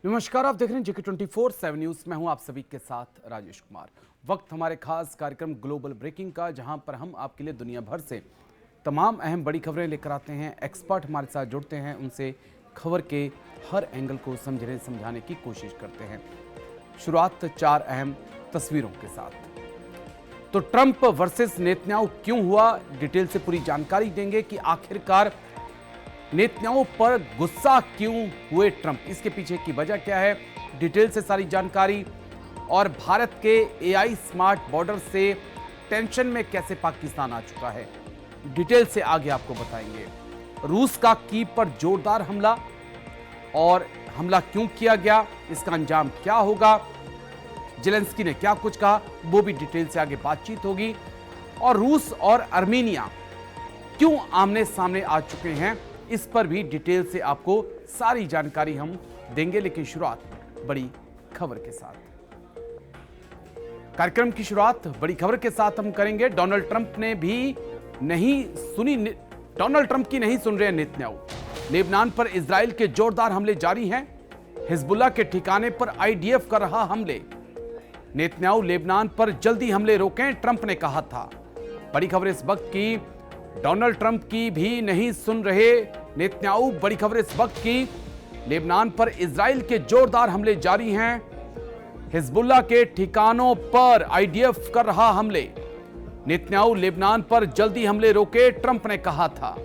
नमस्कार, आप देख रहे हैं जेके 24/7 न्यूज। मैं हूं आप सभी के साथ राजेश कुमार। वक्त हमारे खास कार्यक्रम ग्लोबल ब्रेकिंग का, जहां पर हम आपके लिए दुनिया भर से तमाम अहम बड़ी खबरें लेकर आते हैं। एक्सपर्ट हमारे साथ जुड़ते हैं, उनसे खबर के हर एंगल को समझने समझाने की कोशिश करते हैं। शुरुआत 4 अहम तस्वीरों के साथ। तो ट्रंप वर्सेस नेतन्याहू क्यों हुआ, डिटेल से पूरी जानकारी देंगे कि आखिरकार नेतन्याहू पर गुस्सा क्यों हुए ट्रंप, इसके पीछे की वजह क्या है, डिटेल से सारी जानकारी। और भारत के एआई स्मार्ट बॉर्डर से टेंशन में कैसे पाकिस्तान आ चुका है, डिटेल से आगे आपको बताएंगे। रूस का कीव पर जोरदार हमला, और हमला क्यों किया गया, इसका अंजाम क्या होगा, जेलेंस्की ने क्या कुछ कहा, वो भी डिटेल से आगे बातचीत होगी। और रूस और आर्मेनिया क्यों आमने सामने आ चुके हैं, इस पर भी डिटेल से आपको सारी जानकारी हम देंगे। लेकिन शुरुआत बड़ी खबर के साथ। कार्यक्रम की शुरुआत बड़ी खबर के साथ हम करेंगे। डोनाल्ड ट्रंप ने भी नहीं सुनी, डोनाल्ड ट्रंप की नहीं सुन रहे हैं नेतन्याहू। लेबनान पर इजराइल के जोरदार हमले जारी हैं। हिजबुल्लाह के ठिकाने पर आईडीएफ कर रहा हमले। नेतन्याहू लेबनान पर जल्दी हमले रोकें, ट्रंप ने कहा था। बड़ी खबर इस वक्त की, डोनाल्ड ट्रंप की भी नहीं सुन रहे नेतन्याहू। बड़ी खबर इस वक्त की, लेबनान पर इजराइल के जोरदार हमले जारी हैं। हिजबुल्लाह के ठिकानों पर आईडीएफ कर रहा हमले। नेतन्याहू लेबनान पर जल्दी हमले रोके, ट्रंप ने कहा था।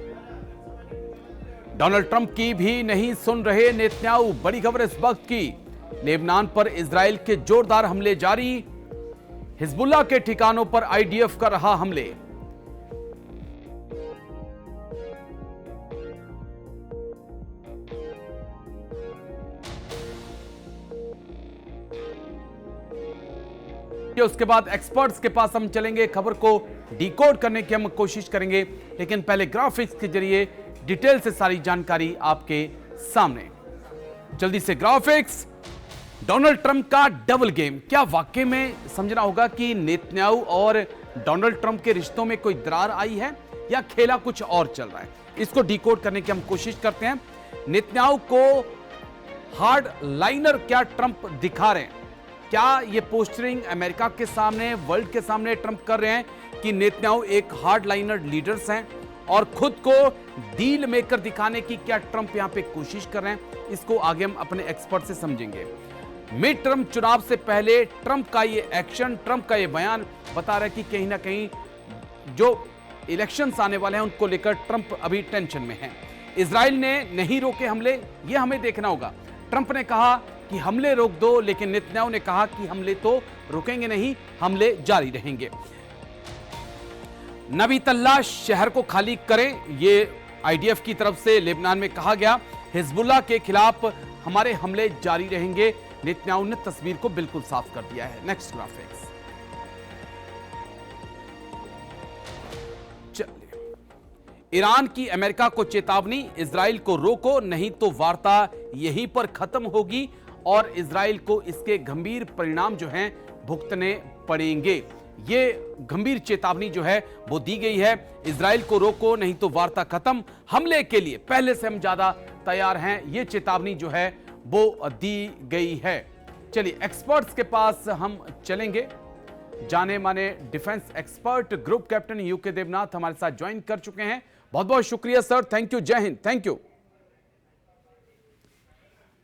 डोनाल्ड ट्रंप की भी नहीं सुन रहे नेतन्याहू। बड़ी खबर इस वक्त की, लेबनान पर इजराइल के जोरदार हमले जारी। हिजबुल्लाह के ठिकानों पर आईडीएफ कर रहा हमले। उसके बाद एक्सपर्ट्स के पास हम चलेंगे, खबर को डिकोड करने की हम कोशिश करेंगे। लेकिन पहले ग्राफिक्स के जरिए डिटेल से सारी जानकारी आपके सामने। जल्दी से ग्राफिक्स। डोनाल्ड ट्रंप का डबल गेम, क्या वाकई में समझना होगा कि नेतन्याहू और डोनाल्ड ट्रंप के रिश्तों में कोई दरार आई है, या खेला कुछ और चल रहा है? इसको डिकोड करने की हम कोशिश करते हैं। नेतन्याहू को हार्ड लाइनर क्या ट्रंप दिखा रहे हैं? क्या ये पोस्टरिंग अमेरिका के सामने, वर्ल्ड के सामने ट्रंप कर रहे हैं कि नेतन्याहू एक हार्ड लाइनर लीडर्स हैं, और खुद को डील मेकर दिखाने की क्या ट्रंप यहां पे कोशिश कर रहे हैं? इसको आगे हम अपने एक्सपर्ट से समझेंगे। मिड टर्म चुनाव से पहले ट्रंप का ये एक्शन, ट्रंप का ये बयान बता रहा है कि कहीं ना कहीं जो इलेक्शंस आने वाले हैं उनको लेकर ट्रंप अभी टेंशन में है। इजराइल ने नहीं रोके हमले, ये हमें देखना होगा। ट्रंप ने कहा कि हमले रोक दो, लेकिन नेतन्याहू ने कहा कि हमले तो रुकेंगे नहीं, हमले जारी रहेंगे। नबी तल्ला शहर को खाली करें, ये आईडीएफ की तरफ से लेबनान में कहा गया। हिजबुल्लाह के खिलाफ हमारे हमले जारी रहेंगे, नेतन्याहू ने तस्वीर को बिल्कुल साफ कर दिया है। Next graphics. चलिए, ईरान की अमेरिका को चेतावनी, इजराइल को रोको नहीं तो वार्ता यहीं पर खत्म होगी, और इजराइल को इसके गंभीर परिणाम जो हैं भुगतने पड़ेंगे। ये गंभीर चेतावनी जो है वो दी गई है। इजराइल को रोको नहीं तो वार्ता खत्म, हमले के लिए पहले से हम ज्यादा तैयार हैं, ये चेतावनी जो है वो दी गई है। चलिए एक्सपर्ट्स के पास हम चलेंगे। जाने माने defence expert group captain U K Devnath हमारे साथ ज्वाइन कर चुके हैं। बहुत बहुत शुक्रिया sir, thank you, Jai Hind, thank you.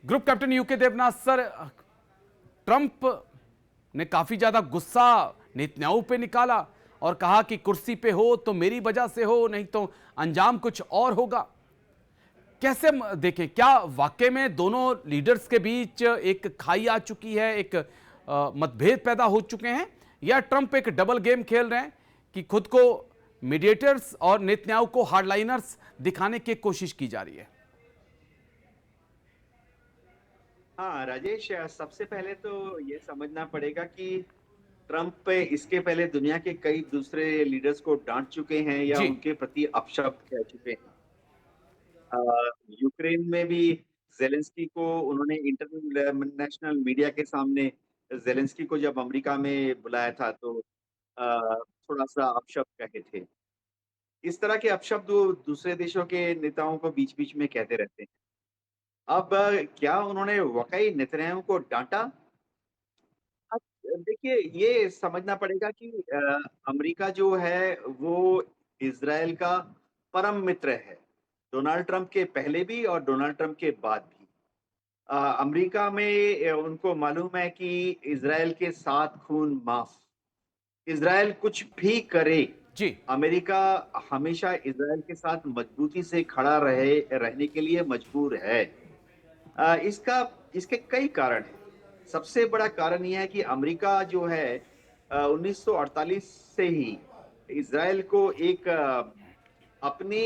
Group captain U K Devnath sir, Trump ने काफी ज्यादा गुस्सा नेतन्याहू पे निकाला और कहा कि कुर्सी पे हो तो मेरी वजह से हो, नहीं तो अंजाम कुछ और होगा। कैसे देखें, क्या वाकई में दोनों लीडर्स के बीच एक खाई आ चुकी है, एक मतभेद पैदा हो चुके हैं, या ट्रंप एक डबल गेम खेल रहे हैं कि खुद को मीडिएटर्स और नेतन्याहू को हार्डलाइनर्स दिखाने की कोशिश की जा रही है? हाँ राजेश, सबसे पहले तो ये समझना पड़ेगा कि ट्रंप इसके पहले दुनिया के कई दूसरे लीडर्स को डांट चुके हैं या जी। उनके प्रति अपशब्द कह चुके हैं। अ, यूक्रेन में भी जेलेंस्की को उन्होंने इंटरनेशनल मीडिया के सामने, जेलेंस्की को जब अमेरिका में बुलाया था तो थोड़ा सा अपशब्द कहे थे। इस तरह के अपशब्द वो दूसरे देशों के नेताओं को बीच-बीच में कहते रहते हैं। अब क्या उन्होंने वाक़ई नेतन्याहू को डाँटा? अब देखिए, ये समझना पड़ेगा कि अमेरिका जो है वो इज़राइल का परम मित्र है। डोनाल्ड ट्रंप के पहले भी और डोनाल्ड ट्रंप के बाद भी। अमेरिका में उनको मालूम है कि इज़राइल के साथ खून माफ़। इज़राइल कुछ भी करे, जी। अमेरिका हमेशा इज़राइल के साथ मज़बूती से खड़ा रहने के लिए मजबूर है। इसका इसके कई कारण हैं। सबसे बड़ा कारण ये है कि अमेरिका जो है 1948 से ही इज़राइल को एक अपने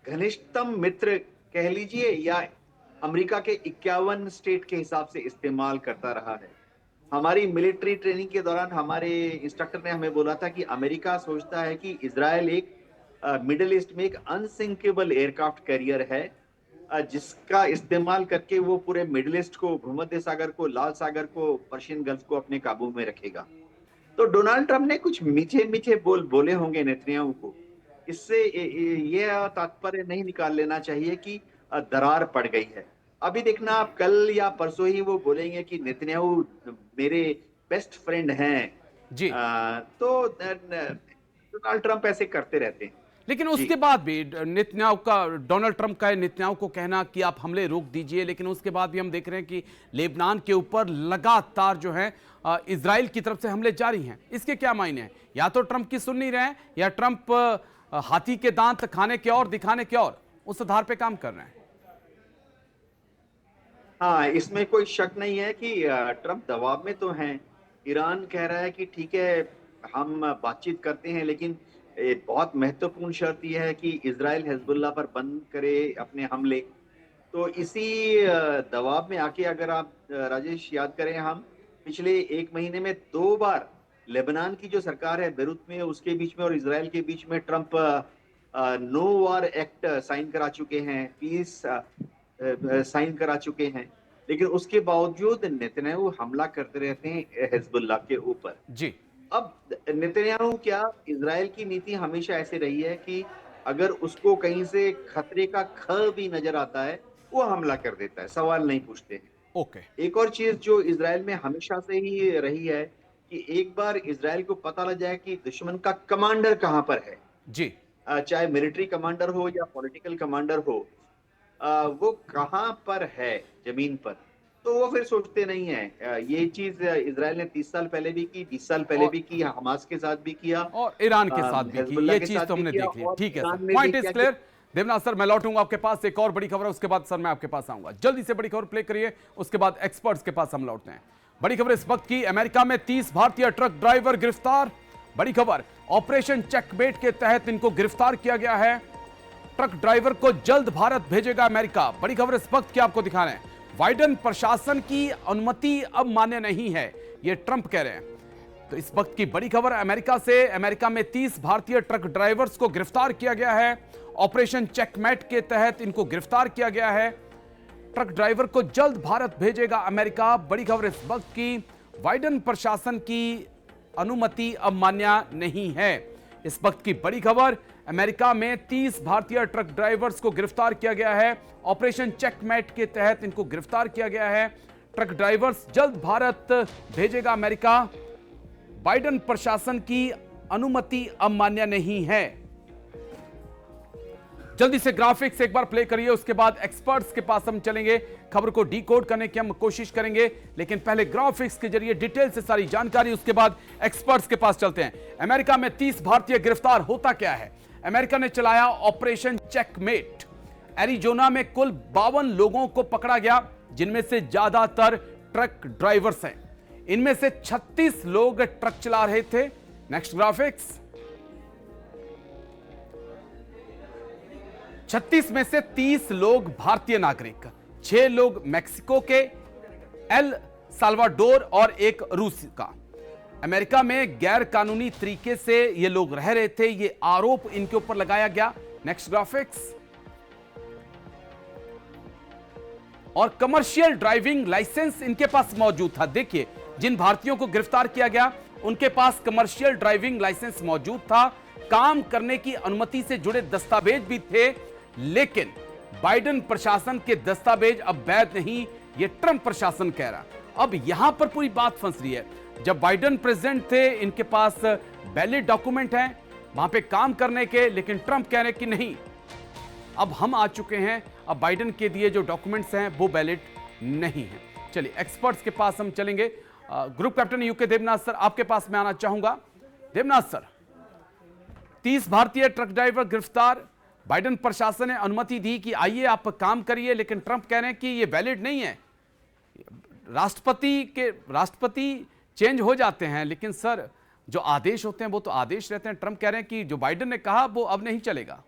घनिष्ठतम मित्र कह लीजिए या अमेरिका के 51 स्टेट के हिसाब से इस्तेमाल करता रहा है। हमारी मिलिट्री ट्रेनिंग के दौरान हमारे इंस्ट्रक्टर ने हमें बोला था कि अमेरिका सोचता है कि इज़राइल एक मिडल ईस्ट में एक अनसिंकेबल एयरक्राफ्ट कैरियर है, जिसका इस्तेमाल करके वो पूरे मिडल ईस्ट को, भूमध्य सागर को, लाल सागर को, पर्शियन गल्फ को अपने काबू में रखेगा। तो डोनाल्ड ट्रंप ने कुछ मीठे-मीठे बोल बोले होंगे नेतन्याहू को। इससे ये तात्पर्य नहीं निकाल लेना चाहिए कि दरार पड़ गई है। अभी देखना, आप कल या परसों ही वो बोलेंगे कि नेतन्याहू मेरे बेस्ट फ्रेंड हैं। जी। तो डोनाल्ड ट्रंप ऐसे करते रहते हैं। लेकिन जी। उसके बाद भी नेतन्याहू का, डोनाल्ड ट्रंप का नेतन्याहू को कहना कि आप हमले रोक दीजिए, लेकिन उसके बाद भी हम देख रहे हैं कि लेबनान के ऊपर लगातार जो है इजराइल की तरफ से हमले जारी हैं। इसके क्या मायने हैं? या तो ट्रंप की सुन नहीं रहे हैं, या ट्रंप हाथी के दांत खाने के और दिखाने के और, उस आधार पे काम कर रहे हैं। हाँ, इसमें कोई शक नहीं है कि ट्रंप दबाव में तो हैं। ईरान कह रहा है कि ठीक है, हम बातचीत करते हैं, लेकिन बहुत महत्वपूर्ण शर्त ये है कि इज़राइल हिज़्बुल्लाह पर बंद करे अपने हमले। तो इसी दबाव में आके अगर आप राजेश याद करें, हम पिछले 1 महीने में 2 बार लेबनान की जो सरकार है बेरूत में, उसके बीच में और इज़राइल के बीच में ट्रंप नो वार एक्ट साइन करा चुके हैं, पीस साइन करा चुके हैं। लेकिन उसके बावजूद नेतन्याहू हमला करते रहते हैं हिज़्बुल्लाह के ऊपर। जी। अब नेतन्याहू क्या, इज़राइल की नीति हमेशा ऐसे रही है कि अगर उसको कहीं से खतरे का ख भी नज़र आता है, वो हमला कर देता है, सवाल नहीं पूछते हैं। ओके। एक और चीज़ जो इज़राइल में हमेशा से ही रही है कि एक बार इज़राइल को पता लग जाए कि दुश्मन का कमांडर कहाँ पर है, जी। चाहे मिलिट्री कमांडर हो या पॉलिटिकल कमांडर हो, वो कहाँ पर है ज़मीन पर, तो वो फिर सोचते नहीं हैं। ये चीज़ इज़राइल ने 30 साल पहले भी की, 20 साल पहले और भी की, हमास के साथ भी किया, और ईरान के साथ भी की, हिज़्बुल्लाह ये के चीज साथ तो भी हमने किया देख ली। और ठीक है सर, ईरान में भी पॉइंट इज क्या किया। क्लियर। देवनाथ सर, मैं लौटूंगा आपके पास, एक और बड़ी खबर है, उसके बाद सर मैं आपके पास आऊंगा। जल्दी से बड़ी खबर प्ले करिए, उसके बाद एक्सपर्ट्स के पास हम लौटते हैं। बड़ी खबर इस वक्त की, अमेरिका में 30 भारतीय ट्रक ड्राइवर गिरफ्तार। बड़ी खबर, ऑपरेशन चेकमेट के तहत इनको गिरफ्तार किया गया है। ट्रक ड्राइवर को जल्द भारत भेजेगा अमेरिका। बड़ी खबर इस वक्त की आपको दिखा रहे हैं। बाइडेन प्रशासन की अनुमति अब मान्य नहीं है, यह ट्रंप कह रहे हैं। तो इस वक्त की बड़ी खबर अमेरिका से, अमेरिका में 30 भारतीय ट्रक ड्राइवर्स को गिरफ्तार किया गया है। ऑपरेशन चेकमेट के तहत इनको गिरफ्तार किया गया है। ट्रक ड्राइवर को जल्द भारत भेजेगा अमेरिका। बड़ी खबर इस वक्त की, बाइडेन प्रशासन की अनुमति अब मान्य नहीं है। इस वक्त की बड़ी खबर, अमेरिका में 30 भारतीय ट्रक ड्राइवर्स को गिरफ्तार किया गया है। ऑपरेशन चेकमेट के तहत इनको गिरफ्तार किया गया है। ट्रक ड्राइवर्स जल्द भारत भेजेगा अमेरिका। बाइडेन प्रशासन की अनुमति अब मान्य नहीं है। जल्दी से ग्राफिक्स एक बार प्ले करिए, उसके बाद एक्सपर्ट्स के पास हम चलेंगे, खबर को डिकोड करने की हम कोशिश करेंगे, लेकिन पहले ग्राफिक्स के जरिए डिटेल से सारी जानकारी, उसके बाद एक्सपर्ट्स के पास चलते हैं। अमेरिका में 30 भारतीय गिरफ्तार, होता क्या है? अमेरिका ने चलाया ऑपरेशन चेकमेट। एरिजोना में कुल 52 लोगों को पकड़ा गया, जिनमें से ज्यादातर ट्रक ड्राइवर्स हैं। इनमें से 36 लोग ट्रक चला रहे थे। नेक्स्ट ग्राफिक्स, 36 में से 30 लोग भारतीय नागरिक, 6 लोग मैक्सिको के, एल साल्वाडोर और एक रूस का। अमेरिका में गैर कानूनी तरीके से ये लोग रह रहे थे, ये आरोप इनके ऊपर लगाया गया। नेक्स्ट ग्राफिक्स, और कमर्शियल ड्राइविंग लाइसेंस इनके पास मौजूद था। देखिए, जिन भारतीयों को गिरफ्तार किया गया उनके पास कमर्शियल ड्राइविंग लाइसेंस मौजूद था, काम करने की अनुमति से जुड़े दस्तावेज भी थे, लेकिन बाइडेन प्रशासन के दस्तावेज अब वैध नहीं, ये ट्रंप प्रशासन कह रहा। अब यहां पर पूरी बात फंस रही है। जब बाइडेन प्रेसिडेंट थे, इनके पास वैलिड डॉक्यूमेंट हैं वहां पे काम करने के, लेकिन ट्रंप कह रहे कि नहीं, अब हम आ चुके हैं, अब बाइडेन के दिए जो डॉक्यूमेंट्स हैं वो वैलिड नहीं है। चलिए एक्सपर्ट्स के पास हम चलेंगे। Group captain U K Devnath sir, आपके पास मैं आना चाहूंगा। देवनाथ सर, 30 भारतीय ट्रक ड्राइवर गिरफ्तार, बाइडेन प्रशासन ने अनुमति दी कि आइए आप काम करिए, लेकिन ट्रंप कह रहे हैं कि ये वैलिड नहीं है। राष्ट्रपति चेंज हो जाते हैं, लेकिन सर जो आदेश होते हैं वो तो आदेश रहते हैं। ट्रंप कह रहे हैं कि जो बाइडेन ने कहा वो अब नहीं चलेगा।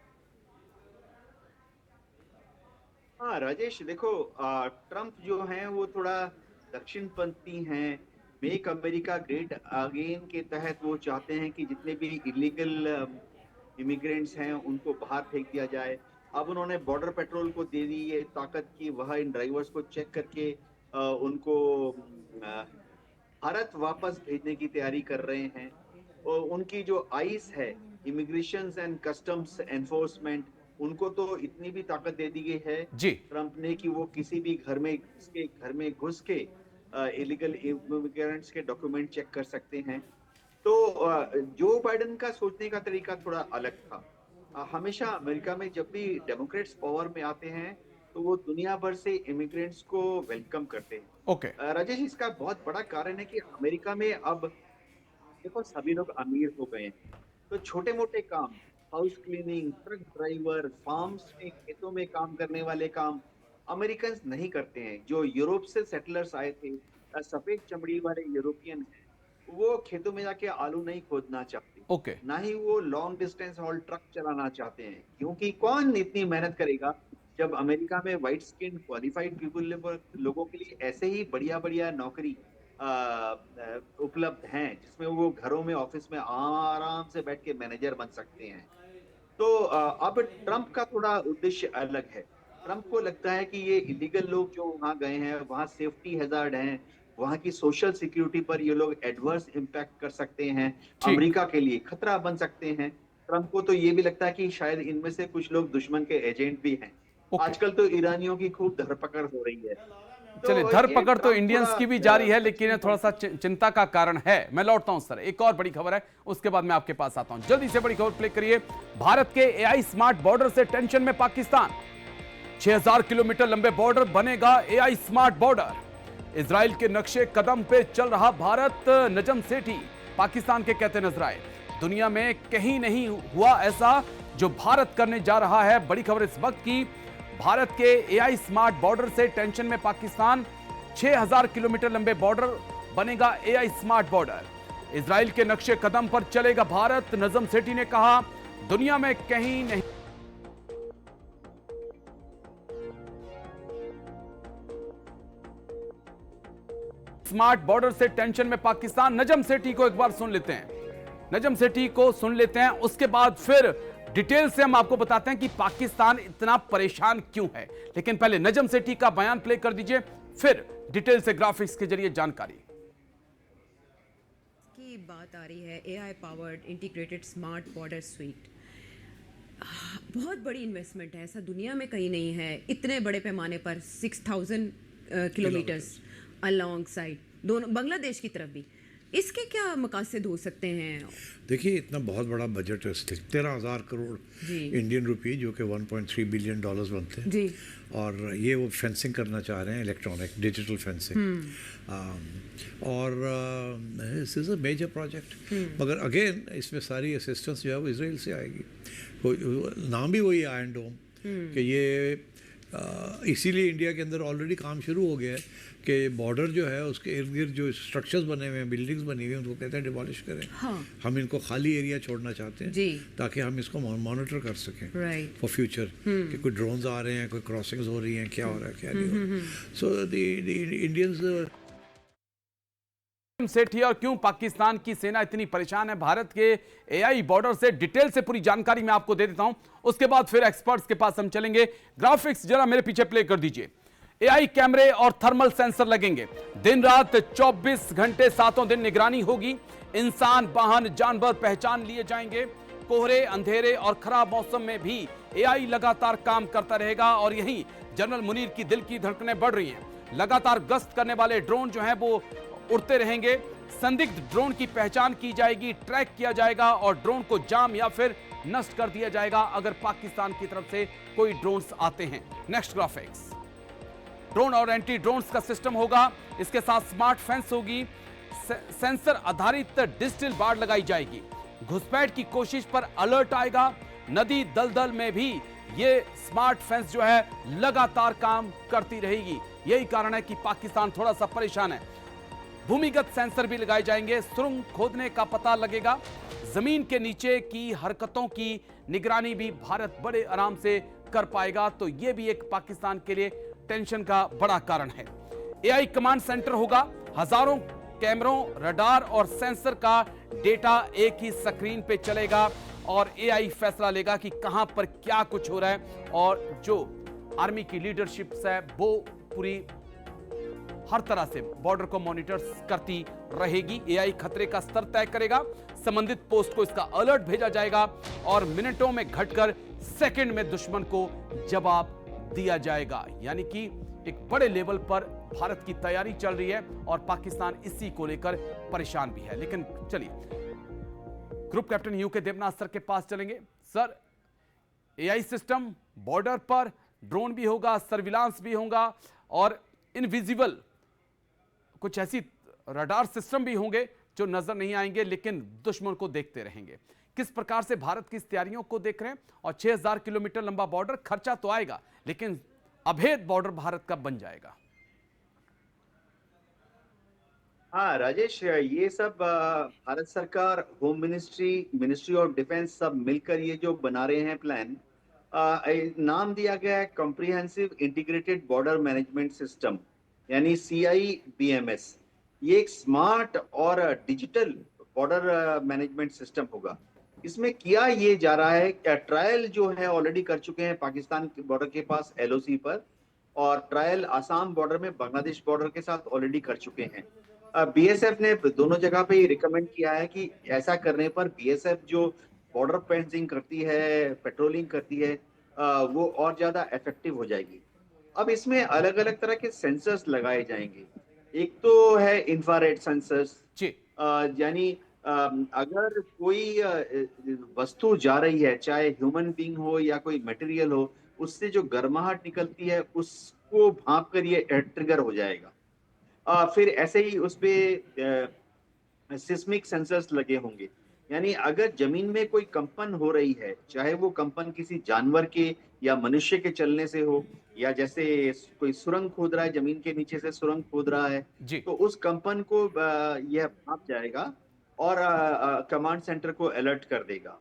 हाँ राजेश, देखो ट्रंप जो हैं वो थोड़ा दक्षिणपंथी हैं। मेक अमेरिका ग्रेट अगेन के तहत वो चाहते हैं कि जितने भी इलीगल इमिग्रेंट्स हैं उनको बाहर फेंक दिया जाए। अब उन्होंने बॉर्डर पेट्रोल को दे दी ये ताकत कि वह इन ड्राइवर्स को चेक करके उनको भारत वापस भेजने की तैयारी कर रहे हैं। और उनकी जो आइस है, इमिग्रेशन एंड कस्टम्स एनफोर्समेंट, उनको तो इतनी भी ताकत दे दी गई है जी ट्रंप ने कि वो किसी भी घर में घुस के इलीगल इमिग्रेंट्स के डॉक्यूमेंट चेक कर सकते हैं। तो जो बाइडेन का सोचने का तरीका थोड़ा अलग था। हमेशा अमेरिका में जब भी डेमोक्रेट्स पावर में आते हैं तो वो दुनिया भर से इमिग्रेंट्स को वेलकम करते हैं। ओके राजेश, इसका बहुत बड़ा कारण है कि अमेरिका में अब देखो सभी लोग अमीर हो गए हैं, तो छोटे मोटे काम, house cleaning, truck driver, farms में खेतों में काम करने वाले काम अमेरिकन नहीं करते हैं। जो यूरोप से सेटलर्स आए थे, सफेद चमड़ी वाले यूरोपियन हैं, वो खेतों में जाके आलू नहीं खोदना चाहते, ओके ना ही वो लॉन्ग डिस्टेंस हॉल ट्रक चलाना चाहते हैं, क्योंकि कौन इतनी मेहनत करेगा जब अमेरिका में व्हाइट स्किन क्वालिफाइड पीपल लोगों के लिए ऐसे ही बढ़िया बढ़िया नौकरी उपलब्ध हैं, जिसमें वो घरों में ऑफिस में आराम से बैठ के मैनेजर बन सकते हैं। तो अब ट्रंप का थोड़ा उद्देश्य अलग है। ट्रंप को लगता है कि ये इलीगल लोग जो वहां गए हैं, वहां सेफ्टी हैजार्ड हैं, वहां की सोशल सिक्योरिटी पर ये लोग एडवर्स इम्पैक्ट कर सकते हैं, अमेरिका के लिए खतरा बन सकते हैं। ट्रंप को तो ये भी लगता है कि शायद इनमें से कुछ लोग दुश्मन के एजेंट भी हैं। आजकल तो ईरानियों की खूब धरपकड़ हो रही है। चलिए, धरपकड़ तो इंडियंस की भी जारी है, लेकिन थोड़ा सा चिंता का कारण है। मैं लौटता हूं सर, एक और बड़ी खबर है, उसके बाद मैं आपके पास आता हूं। जल्दी से बड़ी खबर प्ले करिए। भारत के एआई स्मार्ट बॉर्डर से टेंशन में पाकिस्तान। 6000 किलोमीटर लंबे बॉर्डर बनेगा एआई स्मार्ट बॉर्डर। इजराइल के नक्शे कदम पे चल रहा भारत, नजम सेठी पाकिस्तान के कहते नजर आए। दुनिया में कहीं नहीं हुआ ऐसा जो भारत करने जा रहा है। बड़ी खबर इस वक्त की, भारत के एआई स्मार्ट बॉर्डर से टेंशन में पाकिस्तान। 6000 किलोमीटर लंबे बॉर्डर बनेगा एआई स्मार्ट बॉर्डर। इजराइल के नक्शे कदम पर चलेगा भारत, नजम सेठी ने कहा। दुनिया में कहीं नहीं स्मार्ट बॉर्डर से टेंशन में पाकिस्तान। नजम सेठी को एक बार सुन लेते हैं, नजम सेठी को सुन लेते हैं, उसके बाद फिर डिटेल से हम आपको बताते हैं कि पाकिस्तान इतना परेशान क्यों है। लेकिन पहले नजम सेठी का बयान प्ले कर दीजिए, फिर डिटेल से ग्राफिक्स के जरिए जानकारी की बात आ रही है। AI powered integrated smart border sweet बहुत बड़ी इन्वेस्टमेंट है, ऐसा दुनिया में कहीं नहीं है इतने बड़े पैमाने पर। 6000 किलोमीटर्स अलोंग साइड, दोनों बांग्लादेश की तरफ भी। इसके क्या मकासद हो सकते हैं? देखिए, इतना बहुत बड़ा बजट है, 13,000 करोड़ इंडियन रुपी, जो कि 1.3 बिलियन डॉलर्स बनते हैं जी। और ये वो फेंसिंग करना चाह रहे हैं, इलेक्ट्रॉनिक डिजिटल फेंसिंग। और this is a major project. मगर अगेन इसमें सारी असिस्टेंस जो है वो इसराइल से आएगी। नाम भी वही आयरन डोम कि ये इसीलिए इंडिया के अंदर ऑलरेडी काम शुरू हो गया है कि बॉर्डर जो है उसके इर्द गिर्द जो स्ट्रक्चर्स बने हुए हैं, बिल्डिंग्स बनी हुई हैं, उनको कहते हैं डिमोलिश करें। हम इनको खाली एरिया छोड़ना चाहते हैं ताकि हम इसको मॉनिटर कर सकें फॉर फ्यूचर कि कोई ड्रोन्स आ रहे हैं, कोई क्रॉसिंग्स हो रही हैं, क्या हो रहा है क्या नहीं हो रहा है। सो द इंडियंस सेठी, और क्यों पाकिस्तान की सेना इतनी परेशान है भारत के एआई बॉर्डर से, डिटेल से पूरी जानकारी मैं आपको दे देता हूं, उसके बाद फिर एक्सपर्ट्स के पास हम चलेंगे। ग्राफिक्स जरा मेरे पीछे प्ले कर दीजिए। एआई कैमरे और थर्मल सेंसर लगेंगे, दिन रात 24 घंटे 7 दिन निगरानी होगी। इंसान, वाहन, जानवर पहचान लिए जाएंगे। कोहरे, अंधेरे और खराब मौसम में भी एआई लगातार काम करता रहेगा और यही जनरल मुनीर की दिल की धड़कनें बढ़ रही हैं। लगातार गश्त करने वाले ड्रोन जो हैं वो उड़ते रहेंगे, संदिग्ध ड्रोन की पहचान की जाएगी, ट्रैक किया जाएगा और ड्रोन को जाम या फिर नष्ट कर दिया जाएगा अगर पाकिस्तान की तरफ से कोई ड्रोन्स आते हैं। नेक्स्ट ग्राफिक्स, ड्रोन और एंटी ड्रोन्स का सिस्टम होगा, इसके साथ स्मार्ट फेंस होगी, सेंसर आधारित डिजिटल बाड़ लगाई जाएगी, घुसपैठ की कोशिश पर अलर्ट आएगा। नदी दलदल में भी ये स्मार्ट फेंस जो है लगातार काम करती रहेगी। यही कारण है कि पाकिस्तान थोड़ा सा परेशान है। भूमिगत सेंसर भी लगाए जाएंगे, सुरंग खोदने का पता लगेगा, जमीन के नीचे की हरकतों की निगरानी भी भारत बड़े आराम से कर पाएगा। तो यह भी एक पाकिस्तान के लिए टेंशन का बड़ा कारण है। एआई कमांड सेंटर होगा, हजारों कैमरों, रडार और सेंसर का डेटा एक ही स्क्रीन पे चलेगा और एआई फैसला लेगा कि कहां पर क्या कुछ हो रहा है और जो आर्मी की लीडरशिप है वो पूरी हर तरह से बॉर्डर को मॉनिटर करती रहेगी। एआई खतरे का स्तर तय करेगा, संबंधित पोस्ट को इसका अलर्ट भेजा जाएगा और मिनटों में घटकर सेकंड में दुश्मन को जवाब दिया जाएगा। यानी कि एक बड़े लेवल पर भारत की तैयारी चल रही है और पाकिस्तान इसी को लेकर परेशान भी है। लेकिन चलिए ग्रुप कैप्टन यू के देवनाथ सर के पास चलेंगे। सर, एआई सिस्टम बॉर्डर पर, ड्रोन भी होगा, सर्विलांस भी होगा और इनविजिबल कुछ ऐसी रडार सिस्टम भी होंगे जो नजर नहीं आएंगे लेकिन दुश्मन को देखते रहेंगे। किस प्रकार से भारत की इस तैयारियों को देख रहे हैं और 6000 किलोमीटर लंबा बॉर्डर, खर्चा तो आएगा लेकिन अभेद बॉर्डर भारत का बन जाएगा। हाँ राजेश, ये सब भारत सरकार, home ministry, ministry of defence सब मिलकर ये जो बना रहे हैं प्लान, नाम दिया गया है comprehensive integrated border management system यानी CIBMS। ये एक स्मार्ट और डिजिटल बॉर्डर मैनेजमेंट सिस्टम होगा। इसमें किया ये जा रहा है, ट्रायल जो है ऑलरेडी कर चुके हैं पाकिस्तान के बॉर्डर के पास LOC पर, और ट्रायल आसाम बॉर्डर में बांग्लादेश बॉर्डर के साथ ऑलरेडी कर चुके हैं। BSF ने दोनों जगह पे रिकमेंड किया है कि ऐसा करने पर BSF जो बॉर्डर फेंसिंग करती है, पेट्रोलिंग करती है, वो और ज्यादा इफेक्टिव हो जाएगी। अब इसमें अलग अलग तरह के सेंसर्स लगाए जाएंगे। एक तो है इंफ्रारेड सेंसर्स, यानी अगर कोई वस्तु जा रही है, चाहे ह्यूमन बीइंग हो या कोई मटेरियल हो, उससे जो गर्माहट निकलती है उसको भांप कर ये ट्रिगर हो जाएगा। फिर ऐसे ही उस पे सिस्मिक सेंसर्स लगे होंगे, यानी अगर जमीन में कोई कंपन हो रही है, चाहे वो कंपन किसी जानवर के या मनुष्य के चलने से हो, या जैसे कोई सुरंग खोद रहा है, जमीन के नीचे से सुरंग खोद रहा है, तो उस कंपन को यह भाप जाएगा और कमांड सेंटर को अलर्ट कर देगा।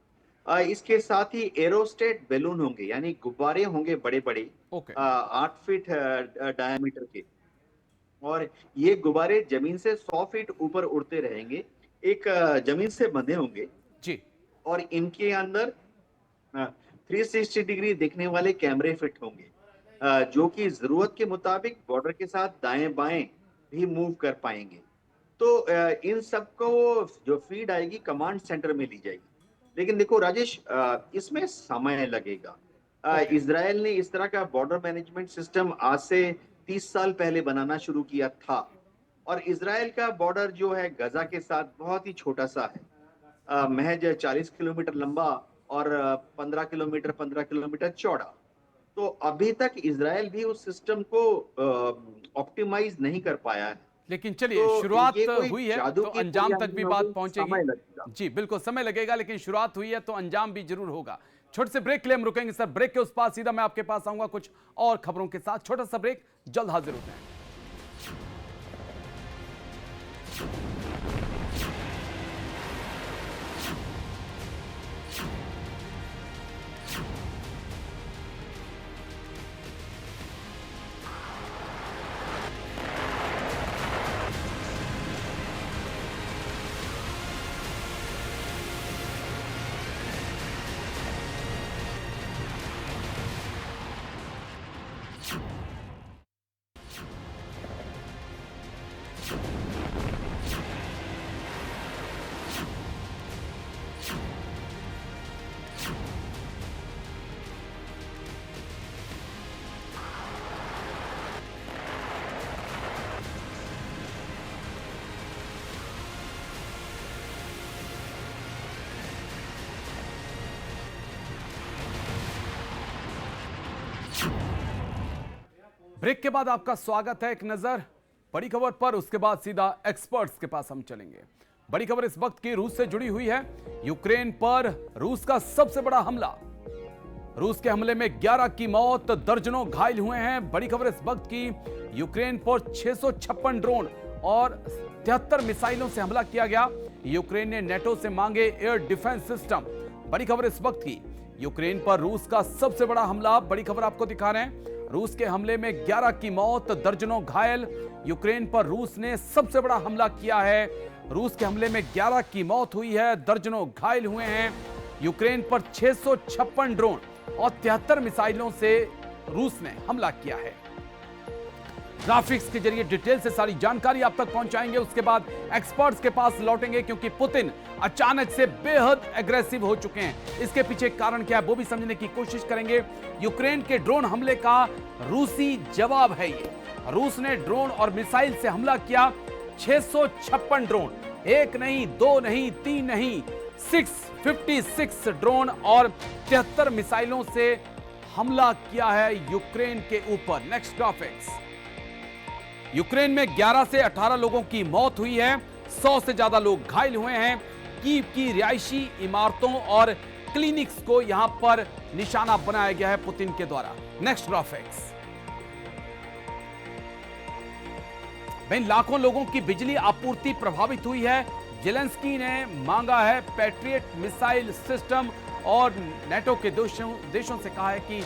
इसके साथ ही एरोस्टेट बैलून होंगे, यानी गुब्बारे होंगे बड़े बड़े, 8 फीट डायमीटर के, और ये गुब्बारे जमीन से 100 फीट ऊपर उड़ते रहेंगे, एक जमीन से बंधे होंगे जी, और इनके अंदर 360 डिग्री देखने वाले कैमरे फिट होंगे, जो कि जरूरत के मुताबिक बॉर्डर के साथ दाएं बाएं भी मूव कर पाएंगे। तो इन सबको जो फीड आएगी कमांड सेंटर में ली जाएगी। लेकिन देखो राजेश, इसमें समय लगेगा। इजराइल ने इस तरह का बॉर्डर मैनेजमेंट सिस्टम आज से 30 साल पहले बनाना शुरू किया था, और इजराइल का बॉर्डर जो है गजा के साथ बहुत ही छोटा सा है, महज 40 किलोमीटर लंबा और 15 किलोमीटर चौड़ा। तो अभी तक इजराइल भी उस सिस्टम को ऑप्टिमाइज नहीं कर पाया है। लेकिन चलिए, तो शुरुआत हुई है तो अंजाम तक भी बात पहुंचेगी। जी बिल्कुल, समय लगेगा लेकिन शुरुआत हुई है तो अंजाम भी जरूर होगा। छोटे से ब्रेक के लिए हम रुकेंगे सर, ब्रेक के उस पास सीधा मैं आपके पास आऊंगा कुछ और खबरों के साथ। छोटा सा ब्रेक, जल्द हाजिर होते हैं। ब्रेक के बाद आपका स्वागत है। एक नजर बड़ी खबर पर, उसके बाद सीधा एक्सपर्ट्स के पास हम चलेंगे। बड़ी खबर इस वक्त की रूस से जुड़ी हुई है। यूक्रेन पर रूस का सबसे बड़ा हमला। रूस के हमले में 11 की मौत, दर्जनों घायल हुए हैं। बड़ी खबर इस वक्त की, यूक्रेन पर 656 ड्रोन और 73 मिसाइलों से हमला किया गया। यूक्रेन ने नेटो से मांगे एयर डिफेंस सिस्टम। बड़ी खबर इस वक्त की, यूक्रेन पर रूस का सबसे बड़ा हमला। बड़ी खबर आपको दिखा रहे हैं। रूस के हमले में 11 की मौत, दर्जनों घायल। यूक्रेन पर रूस ने सबसे बड़ा हमला किया है। रूस के हमले में 11 की मौत हुई है, दर्जनों घायल हुए हैं। यूक्रेन पर 656 ड्रोन और 73 मिसाइलों से रूस ने हमला किया है। ग्राफिक्स के जरिए डिटेल से सारी जानकारी आप तक पहुंचाएंगे। उसके बाद एक्सपर्ट्स के पास लौटेंगे, क्योंकि पुतिन अचानक से बेहद एग्रेसिव हो चुके हैं। इसके पीछे कारण क्या है वो भी समझने की कोशिश करेंगे। यूक्रेन के ड्रोन हमले का रूसी जवाब है ये। रूस ने ड्रोन और मिसाइल से हमला किया। 656 ड्रोन, एक नहीं, दो नहीं, तीन नहीं, 656 ड्रोन और 73 मिसाइलों से हमला किया है यूक्रेन के ऊपर। नेक्स्ट ग्राफिक्स, यूक्रेन में 11 से 18 लोगों की मौत हुई है, 100 से ज्यादा लोग घायल हुए हैं। कीव की रिहायशी इमारतों और क्लिनिक्स को यहां पर निशाना बनाया गया है पुतिन के द्वारा। नेक्स्ट ग्राफिक्स, लाखों लोगों की बिजली आपूर्ति प्रभावित हुई है। जेलेंस्की ने मांगा है पैट्रियट मिसाइल सिस्टम और नेटो के देशों से कहा है कि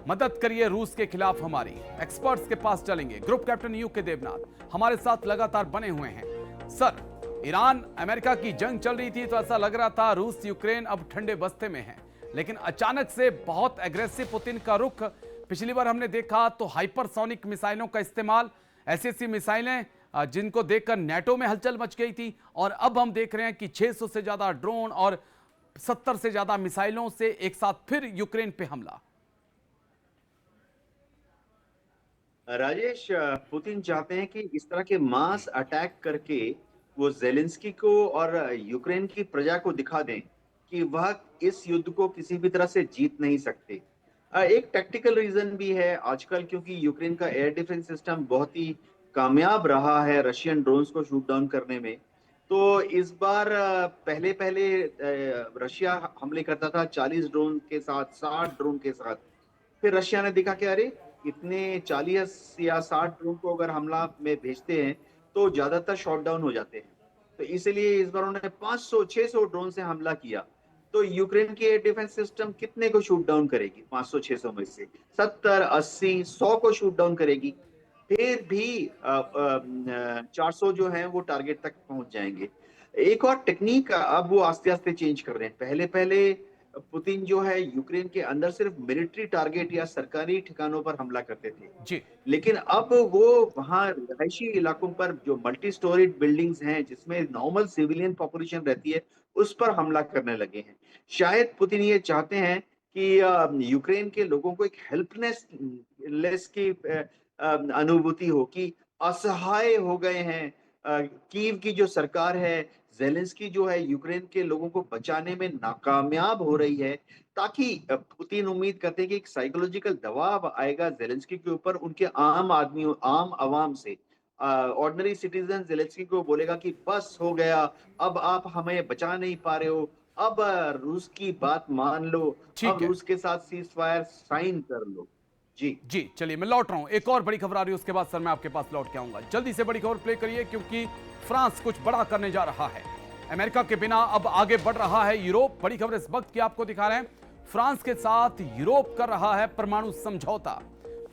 मदद करिए रूस के खिलाफ हमारी। एक्सपर्ट्स के पास चलेंगे। ग्रुप कैप्टन यूके देवनाथ हमारे साथ लगातार बने हुए हैं। सर, ईरान अमेरिका की जंग चल रही थी तो ऐसा लग रहा था रूस यूक्रेन अब ठंडे बस्ते में है, लेकिन अचानक से बहुत एग्रेसिव पुतिन का रुख। पिछली बार हमने देखा तो हाइपरसोनिक मिसाइलों का इस्तेमाल, ऐसी मिसाइलें जिनको देखकर नेटो में हलचल मच गई थी, और अब हम देख रहे हैं कि 600 से ज्यादा ड्रोन और 70 से ज्यादा मिसाइलों से एक साथ फिर यूक्रेन पे हमला। राजेश, पुतिन चाहते हैं कि इस तरह के मास अटैक करके वो जेलेंस्की को और यूक्रेन की प्रजा को दिखा दें कि वह इस युद्ध को किसी भी तरह से जीत नहीं सकते। एक टैक्टिकल रीजन भी है आजकल, क्योंकि यूक्रेन का एयर डिफेंस सिस्टम बहुत ही कामयाब रहा है रशियन ड्रोन्स को शूट डाउन करने में। तो इस बार पहले रशिया हमले करता था 40 ड्रोन के साथ, 60 ड्रोन के साथ। फिर रशिया ने देखा कि अरे इतने 40 या 60 ड्रोन को अगर हमला में भेजते हैं तो ज्यादातर शॉट डाउन हो जाते हैं। तो इसलिए इस बार उन्होंने 500-600 ड्रोन से हमला किया। तो यूक्रेन की एयर डिफेंस सिस्टम कितने को शूट डाउन करेगी? 500-600 में से 70, 80, 100 को शूट डाउन करेगी। फिर भी 400 जो है वो टारगेट तक पहुंच जाएंगे। एक और टेक्निक अब वो आस्ते आस्ते चेंज कर रहे हैं। पहले पुतिन जो है यूक्रेन के अंदर सिर्फ मिलिट्री टारगेट या सरकारी ठिकानों पर हमला करते थे जी, लेकिन अब वो वहां रिहायशी इलाकों पर जो मल्टी स्टोरीड बिल्डिंग्स हैं जिसमें नॉर्मल सिविलियन पॉपुलेशन रहती है उस पर हमला करने लगे हैं। शायद पुतिन ये चाहते हैं कि यूक्रेन के लोगों को एक हेल्पलेस की अनुभूति हो कि असहाय हो गए हैं। कीव की जो सरकार है, जेलेंस्की जो है, यूक्रेन के लोगों को बचाने में नाकामयाब हो रही है, ताकि पुतिन उम्मीद करते हैं कि एक साइकोलॉजिकल दबाव आएगा जेलेंस्की के ऊपर उनके आम आदमियों, आम आवाम से। ऑर्डिनरी सिटीजन जेलेंस्की को बोलेगा कि बस हो गया, अब आप हमें बचा नहीं पा रहे हो, अब रूस की बात मान लो, अब रूस के साथ सीज फायर साइन कर लो। जी, चलिए मैं लौट रहा हूं। एक और बड़ी खबर आ रही है, उसके बाद सर मैं आपके पास लौट के आऊंगा। जल्दी से बड़ी खबर प्ले करिए, क्योंकि फ्रांस कुछ बड़ा करने जा रहा है। अमेरिका के बिना अब आगे बढ़ रहा है यूरोप। बड़ी खबर इस वक्त की आपको दिखा रहे हैं। फ्रांस के साथ यूरोप कर रहा है परमाणु समझौता।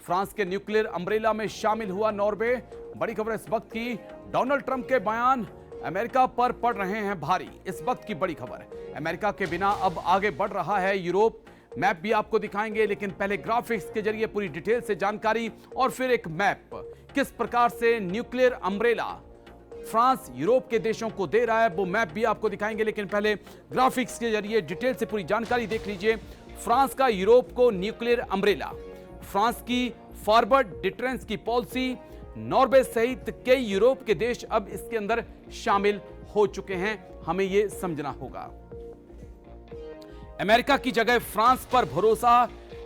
फ्रांस के न्यूक्लियर अम्ब्रेला में शामिल हुआ नॉर्वे। बड़ी खबर इस वक्त की, डोनाल्ड ट्रंप के बयान अमेरिका पर पड़ रहे हैं भारी। इस वक्त की बड़ी खबर, अमेरिका के बिना अब आगे बढ़ रहा है यूरोप। मैप भी आपको दिखाएंगे, लेकिन पहले ग्राफिक्स के जरिए पूरी डिटेल से जानकारी और फिर एक मैप, किस प्रकार से न्यूक्लियर अम्ब्रेला फ्रांस यूरोप के देशों को दे रहा है, वो मैप भी आपको दिखाएंगे। लेकिन पहले ग्राफिक्स के जरिए डिटेल से पूरी जानकारी देख लीजिए। फ्रांस का यूरोप को न्यूक्लियर अम्ब्रेला, फ्रांस की फॉरवर्ड डिटरेंस की पॉलिसी, नॉर्वे सहित कई यूरोप के देश अब इसके अंदर शामिल हो चुके हैं। हमें यह समझना होगा। अमेरिका की जगह फ्रांस पर भरोसा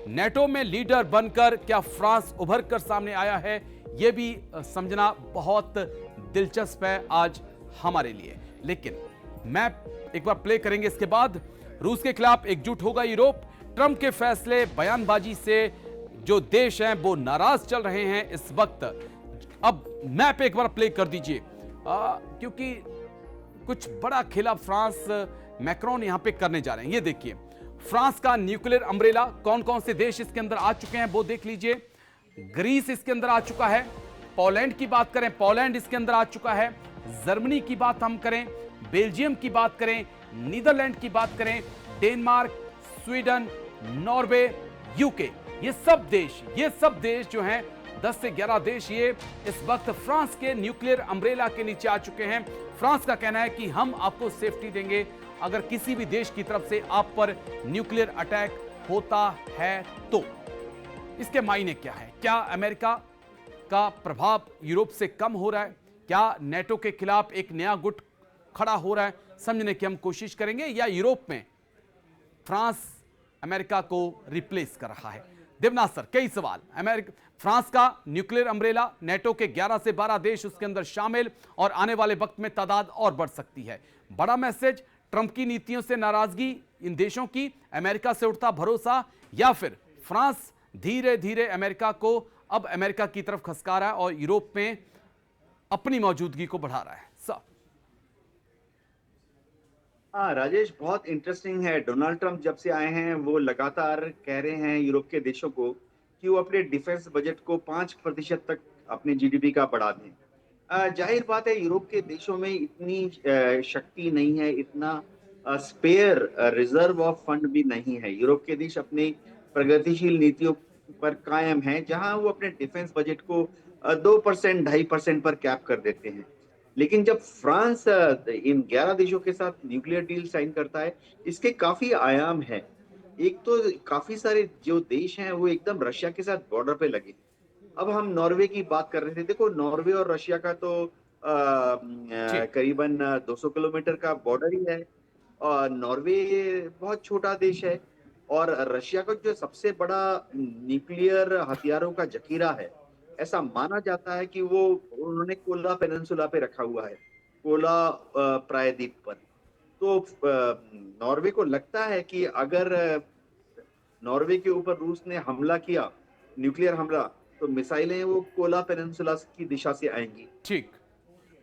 नेटो में लीडर बनकर क्या फ्रांस उभर कर सामने आया है, यह भी समझना बहुत दिलचस्प है आज हमारे लिए। लेकिन मैप एक बार प्ले करेंगे, इसके बाद रूस के खिलाफ एकजुट होगा यूरोप। ट्रंप के फैसले, बयानबाजी से जो देश हैं वो नाराज चल रहे हैं इस वक्त। अब मैप एक बार प्ले कर दीजिए, क्योंकि कुछ बड़ा खेला फ्रांस, मैक्रोन यहां पे करने जा रहे हैं। ये देखिए फ्रांस का न्यूक्लियर अम्ब्रेला, कौन कौन से देश इसके अंदर आ चुके हैं वो देख लीजिए। ग्रीस इसके अंदर आ चुका है, पोलैंड की बात करें, पोलैंड इसके अंदर आ चुका है, जर्मनी की बात हम करें, बेल्जियम की बात करें, नीदरलैंड की बात करें, डेनमार्क, स्वीडन, नॉर्वे, यूके, ये सब देश जो हैं 10 से 11 देश ये इस वक्त फ्रांस के न्यूक्लियर अम्ब्रेला के नीचे आ चुके हैं। फ्रांस का कहना है कि हम आपको सेफ्टी देंगे अगर किसी भी देश की तरफ से आप पर न्यूक्लियर अटैक होता है तो। इसके मायने क्या है? क्या अमेरिका का प्रभाव यूरोप से कम हो रहा है? क्या नेटो के खिलाफ एक नया गुट खड़ा हो रहा है? समझने की हम कोशिश करेंगे। या यूरोप में फ्रांस अमेरिका को रिप्लेस कर रहा है? देवनाथ सर, कई सवाल। फ्रांस का न्यूक्लियर अम्ब्रेला, नेटो के 11 से 12 देश उसके अंदर शामिल, और आने वाले वक्त में तादाद और बढ़ सकती है। बड़ा मैसेज, ट्रंप की नीतियों से नाराजगी इन देशों की, अमेरिका से उठता भरोसा, या फिर फ्रांस धीरे धीरे अमेरिका को अब अमेरिका की तरफ खसका रहा है और यूरोप में अपनी मौजूदगी को बढ़ा रहा है? सर हाँ राजेश, बहुत इंटरेस्टिंग है। डोनाल्ड ट्रंप जब से आए हैं वो लगातार कह रहे हैं यूरोप के देशों को कि वो अपने डिफेंस बजट को 5% तक अपने जीडीपी का बढ़ा दें। जाहिर बात है यूरोप के देशों में इतनी शक्ति नहीं है, इतना स्पेयर रिजर्व ऑफ फंड भी नहीं है। यूरोप के देश अपनी प्रगतिशील नीतियों पर कायम हैं, जहां वो अपने डिफेंस बजट को 2%, 2.5% पर कैप कर देते हैं। लेकिन जब फ्रांस इन 11 देशों के साथ न्यूक्लियर डील साइन करता है, इसके काफी आयाम हैं। एक तो काफी सारे जो देश हैं वो एकदम रशिया के साथ बॉर्डर पे लगे। अब हम नॉर्वे की बात कर रहे थे, देखो नॉर्वे और रशिया का तो करीबन 200 किलोमीटर का बॉर्डर ही है, और नॉर्वे बहुत छोटा देश है, और रशिया का जो सबसे बड़ा न्यूक्लियर हथियारों का जखीरा है, ऐसा माना जाता है कि वो उन्होंने कोला पेनिनसुला पे रखा हुआ है, कोला प्रायद्वीप पर। तो नॉर्वे को लगता है कि अगर नॉर्वे के ऊपर रूस ने हमला किया, न्यूक्लियर हमला, तो मिसाइलें वो कोला पेनिनसुला की दिशा से आएंगी। ठीक।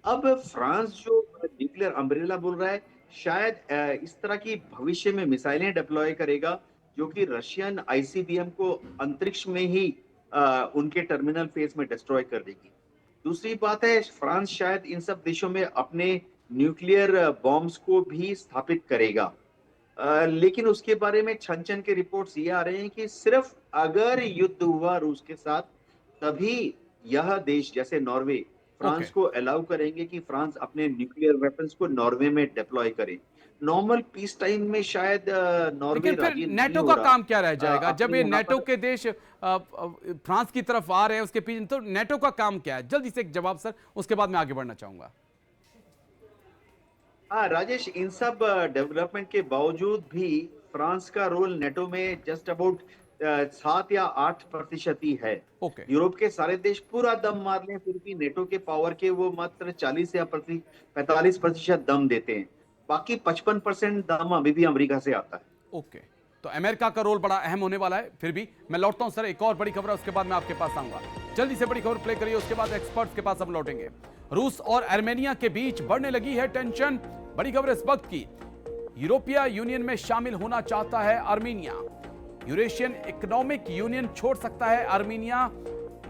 अब फ्रांस जो न्यूक्लियर अम्ब्रेला बोल रहा है, शायद इस तरह की भविष्य में मिसाइलें डिप्लॉय करेगा जो कि रशियन आईसीबीएम को अंतरिक्ष में ही उनके टर्मिनल फेज में डिस्ट्रॉय कर देगी। दूसरी बात है, फ्रांस शायद इन सब देशों में अपने न्यूक्लियर बॉम्ब्स को भी स्थापित करेगा। लेकिन उसके बारे में छन के रिपोर्ट्स ये आ रहे हैं कि सिर्फ अगर युद्ध हुआ रूस के साथ, तभी यह देश जैसे नॉर्वे फ्रांस को अलाउ करेंगे कि फ्रांस अपने न्यूक्लियर वेपन्स को नॉर्वे में डिप्लॉय करे। नॉर्मल पीस टाइम में शायद नॉर्वे राजी नहीं नेटो का काम क्या रह जाएगा जब ये नेटो के देश फ्रांस की तरफ आ रहे हैं उसके पीछे? तो नेटो का काम क्या है? जल्दी से एक जवाब सर, उसके बाद मैं आगे बढ़ना चाहूंगा। हाँ राजेश, इन सब डेवलपमेंट के बावजूद भी फ्रांस का रोल नेटो में जस्ट अबाउट 7 या 8% ही है। यूरोप के सारे देश पूरा दम मार लें फिर भी नेटो के पावर के वो मात्र 40 या 45% दम देते हैं। बाकी 55% दम अभी भी अमेरिका से आता है। तो अमेरिका का रोल बड़ा अहम होने वाला है। फिर भी मैं लौटता हूं सर, एक और बड़ी खबर है उसके बाद मैं आपके पास आऊंगा। जल्दी से बड़ी खबर प्ले करिए, उसके बाद एक्सपर्ट्स के पास हम लौटेंगे। रूस और आर्मेनिया के बीच बढ़ने लगी है टेंशन। बड़ी खबर इस वक्त की, यूरोपीय यूनियन में शामिल होना चाहता है आर्मेनिया। यूरेशियन इकोनॉमिक यूनियन छोड़ सकता है आर्मेनिया।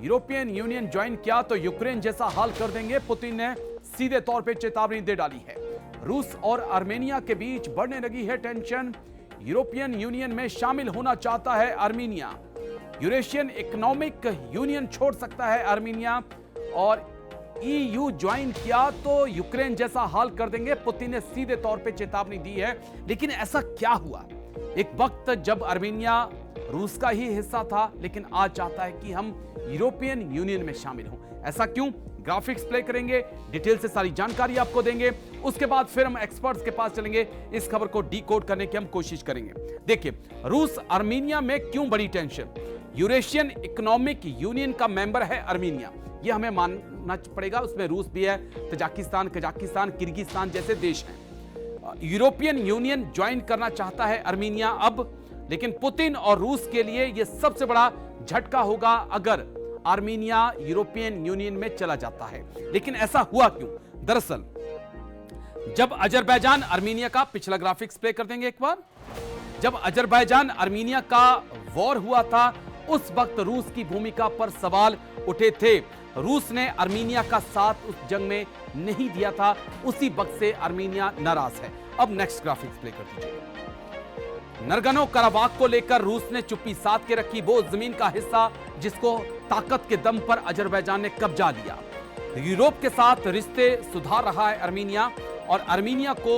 यूरोपियन यूनियन ज्वाइन किया तो यूक्रेन जैसा हाल कर देंगे, पुतिन ने सीधे तौर पे चेतावनी दे डाली है। रूस और आर्मेनिया के बीच बढ़ने लगी है टेंशन। यूरोपियन यूनियन में शामिल होना चाहता है आर्मेनिया। यूरेशियन इकोनॉमिक यूनियन छोड़ सकता है आर्मेनिया, और ईयू ज्वाइन किया तो यूक्रेन जैसा हाल कर देंगे, पुतिन ने सीधे तौर पे चेतावनी दी है। लेकिन ऐसा क्या हुआ? एक वक्त जब आर्मेनिया रूस का ही हिस्सा था, लेकिन आज चाहता है कि हम यूरोपियन यूनियन में शामिल हों। ऐसा क्यों? ग्राफिक्स प्ले करेंगे, डिटेल से सारी जानकारी आपको देंगे। उसके बाद फिर हम एक्सपर्ट्स के पास चलेंगे, इस खबर को डीकोड करने की हम कोशिश करेंगे। देखिए, रूस आर्मीनिया में क्यों बड़ी टेंशन? यूरेशियन इकोनॉमिक यूनियन का मेंबर है आर्मीनिया, यह हमें मानना पड़ेगा। उसमें रूस भी है, तजाकिस्तान, कजाकिस्तान, किर्गिस्तान जैसे देश हैं। यूरोपियन यूनियन ज्वाइन करना चाहता है आर्मीनिया अब, लेकिन पुतिन और रूस के लिए यह सबसे बड़ा झटका होगा अगर आर्मीनिया यूरोपियन यूनियन में चला जाता है। लेकिन ऐसा हुआ क्यों? दरअसल जब अजरबैजान आर्मीनिया का पिछला ग्राफिक्स प्ले कर देंगे एक बार। जब अजरबैजान आर्मीनिया का वॉर हुआ था, उस वक्त रूस की भूमिका पर सवाल उठे थे। रूस ने आर्मीनिया का साथ उस जंग में नहीं दिया था, उसी वक्त से आर्मीनिया नाराज है। अब नेक्स्ट ग्राफिक्स प्ले कर दीजिए। नरगनो कराबाख को लेकर रूस ने चुप्पी साध के रखी, वो जमीन का हिस्सा जिसको ताकत के दम पर अजरबैजान ने कब्जा लिया। यूरोप के साथ रिश्ते सुधार रहा है आर्मीनिया, और आर्मीनिया को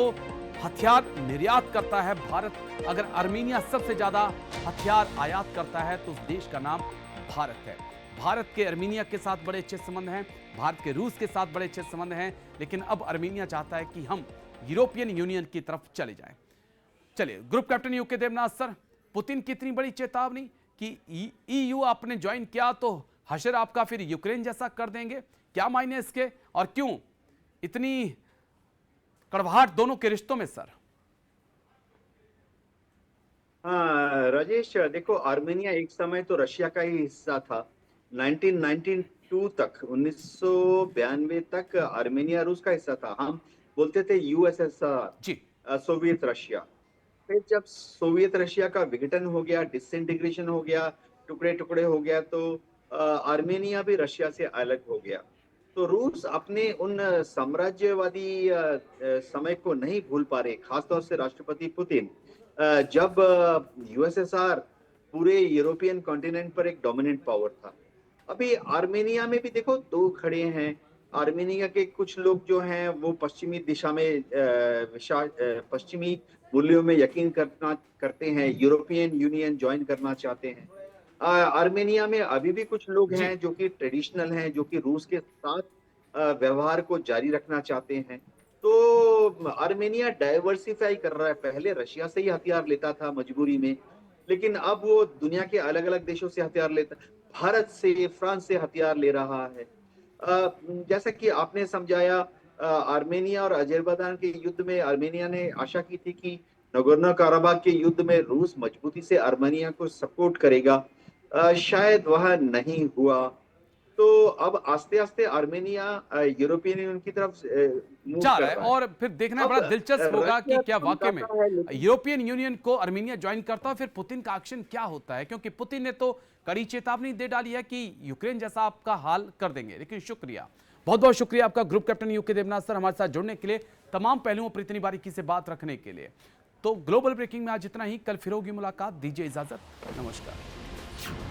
हथियार निर्यात करता है भारत। अगर आर्मीनिया सबसे ज्यादा हथियार आयात करता है तो उस देश का नाम भारत है। भारत के आर्मीनिया के साथ बड़े अच्छे संबंध हैं, भारत के रूस के साथ बड़े अच्छे संबंध हैं, लेकिन अब आर्मीनिया चाहता है कि हम यूरोपियन यूनियन की तरफ चले जाएं। चलिए, group captain U K Devnath sir, Putin की इतनी बड़ी चेतावनी कि ईयू आपने ज्वाइन किया तो हशर आपका फिर यूक्रेन जैसा कर देंगे, क्या मायने इसके, और क्यों इतनी कड़वाहट दोनों के रिश्तों में सर? हाँ राजेश, देखो आर्मेनिया एक समय तो रशिया का ही हिस्सा था। 1992 तक, 1992 तक आर्मेनिया रूस का हिस्सा था। हम बोलते थे यूएसएसआर जी, सोवियत रशिया। फिर जब सोवियत रशिया का विघटन हो गया, डिसइंटीग्रेशन हो गया, टुकड़े टुकड़े हो गया, तो आर्मेनिया भी रशिया से अलग हो गया। तो रूस अपने उन साम्राज्यवादी समय को नहीं भूल पा रहे, खासतौर से राष्ट्रपति पुतिन। जब यूएसएसआर पूरे यूरोपियन कॉन्टिनेंट पर एक डोमिनेंट पावर था। अभी आर्मेनिया में भी देखो दो खड़े हैं। आर्मेनिया के कुछ लोग जो हैं वो पश्चिमी दिशा में पश्चिमी मूल्यों में यकीन करते हैं, यूरोपियन यूनियन ज्वाइन करना चाहते हैं। आर्मेनिया में अभी भी कुछ लोग हैं जो कि ट्रेडिशनल हैं, जो कि रूस के साथ व्यवहार को जारी रखना चाहते हैं। तो आर्मेनिया डाइवर्सिफाई कर रहा है। पहले रशिया से ही हथियार लेता था मजबूरी में, लेकिन अब वो दुनिया के अलग अलग देशों से हथियार लेता, भारत से, फ्रांस से हथियार ले रहा है। जैसा कि आपने समझाया, आर्मेनिया और अजरबैजान के युद्ध में आर्मेनिया ने आशा की थी कि नगोर्नो काराबाख के युद्ध में रूस मजबूती से आर्मेनिया को सपोर्ट करेगा। शायद वह नहीं हुआ। तो अब आस्ते आस्ते आर्मेनिया यूरोपियन यूनियन की तरफ मूव जा कर रहा है, रहा है। और फिर देखना बड़ा दिलचस्प होगा कि क्या वाकई में यूरोपियन यूनियन को आर्मेनिया ज्वाइन करता है, फिर पुतिन का एक्शन क्या होता है, क्योंकि पुतिन ने तो कड़ी चेतावनी दे डाली है कि यूक्रेन जैसा आपका हाल कर देंगे। लेकिन शुक्रिया, बहुत बहुत शुक्रिया आपका group captain U K Devnath sir, हमारे साथ जुड़ने के लिए, तमाम पहलुओं पर इतनी बारीकी से बात रखने के लिए। तो ग्लोबल ब्रेकिंग में आज इतना ही, कल फिर होगी मुलाकात, दीजिए इजाजत, नमस्कार।